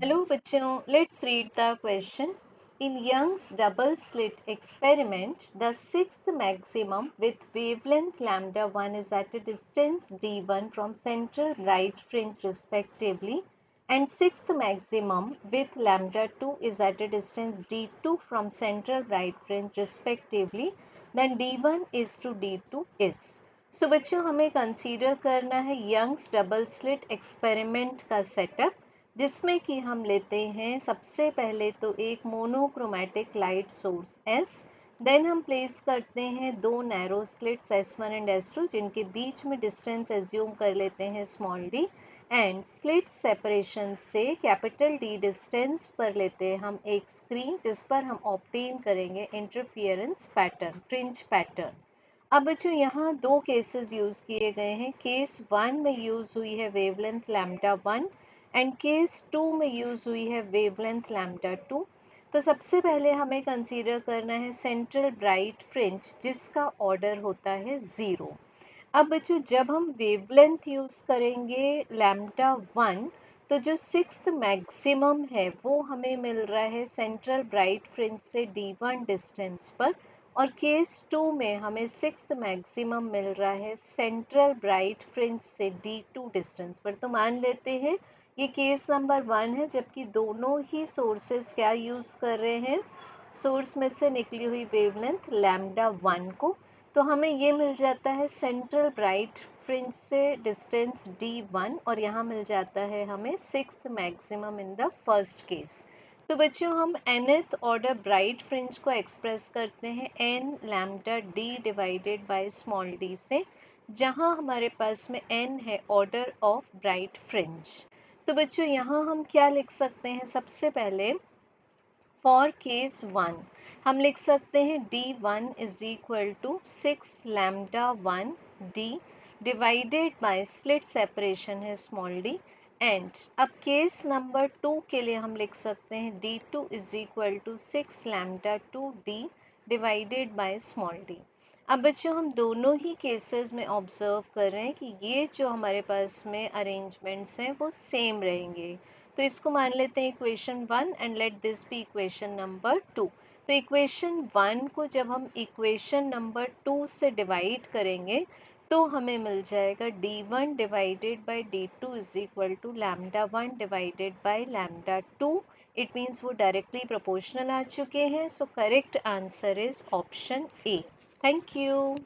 Hello bachcho, let's read the question. In Young's double slit experiment, the sixth maximum with wavelength lambda 1 is at a distance d1 from central bright fringe respectively, and sixth maximum with lambda 2 is at a distance d2 from central bright fringe respectively, then d1 is to d2 is. So बच्चों हमें consider करना है Young's double slit experiment का setup, जिसमें कि हम लेते हैं सबसे पहले तो एक monochromatic light source S, then हम प्लेस करते हैं दो narrow slits S1 and S2 जिनके बीच में डिस्टेंस एज्यूम कर लेते हैं small d, and slit separation से कैपिटल D डिस्टेंस पर लेते हैं हम एक स्क्रीन जिस पर हम ऑब्टेन करेंगे इंटरफियरेंस पैटर्न, फ्रिंज पैटर्न। अब बच्चों यहाँ दो केसेस यूज़ किए गए हैं। केस 1 में यूज़ हुई है वेवलेंथ लैम्डा 1 एंड केस 2 में यूज़ हुई है वेवलेंथ लैम्डा 2। तो सबसे पहले हमें कंसीडर करना है सेंट्रल ब्राइट फ्रिंज जिसका ऑर्डर होता है 0। अब बच्चों जब हम वेवलेंथ यूज़ करेंगे लैम्डा 1, तो जो सिक्स्थ मैक्सिमम है वो हमें मिल रहा है सेंट्रल ब्राइट फ्रिंज से d1 डिस्टेंस पर, और केस 2 में हमें सिक्स्थ मैक्सिमम मिल रहा है सेंट्रल ब्राइट फ्रिंज से d2 डिस्टेंस पर। तो मान लेते हैं ये केस नंबर 1 है, जबकि दोनों ही सोर्सेस क्या यूज़ कर रहे हैं, सोर्स में से निकली हुई वेवलेंथ लैम्डा 1 को। तो हमें ये मिल जाता है सेंट्रल ब्राइट फ्रिंज से डिस्टेंस d1, और यहाँ मिल जाता है हमें sixth maximum in the first case. तो बच्चों हम nth ऑर्डर ब्राइट फ्रिंज को एक्सप्रेस करते हैं n lambda d divided by small d से, जहां हमारे पास में n है ऑर्डर ऑफ ब्राइट फ्रिंज। तो बच्चों यहाँ हम क्या लिख सकते हैं, सबसे पहले फॉर केस 1 हम लिख सकते हैं d1 is equal to 6 lambda 1 d divided by slit separation है स्मॉल d, एंड अब केस नंबर 2 के लिए हम लिख सकते हैं d2 is equal to 6 lambda 2 d divided by small d। अब बच्चों हम दोनों ही केसेस में ऑब्जर्व कर रहे हैं कि ये जो हमारे पास में अरेंजमेंट्स हैं वो सेम रहेंगे। तो इसको मान लेते हैं equation 1 and let this be equation number 2। तो इक्वेशन 1 को जब हम इक्वेशन नंबर 2 से डिवाइड करेंगे तो हमें मिल जाएगा d1 divided by d2 is equal to lambda 1 divided by lambda 2। It means वो डायरेक्टली प्रोपोर्शनल आ चुके हैं। So correct answer is option A. Thank you.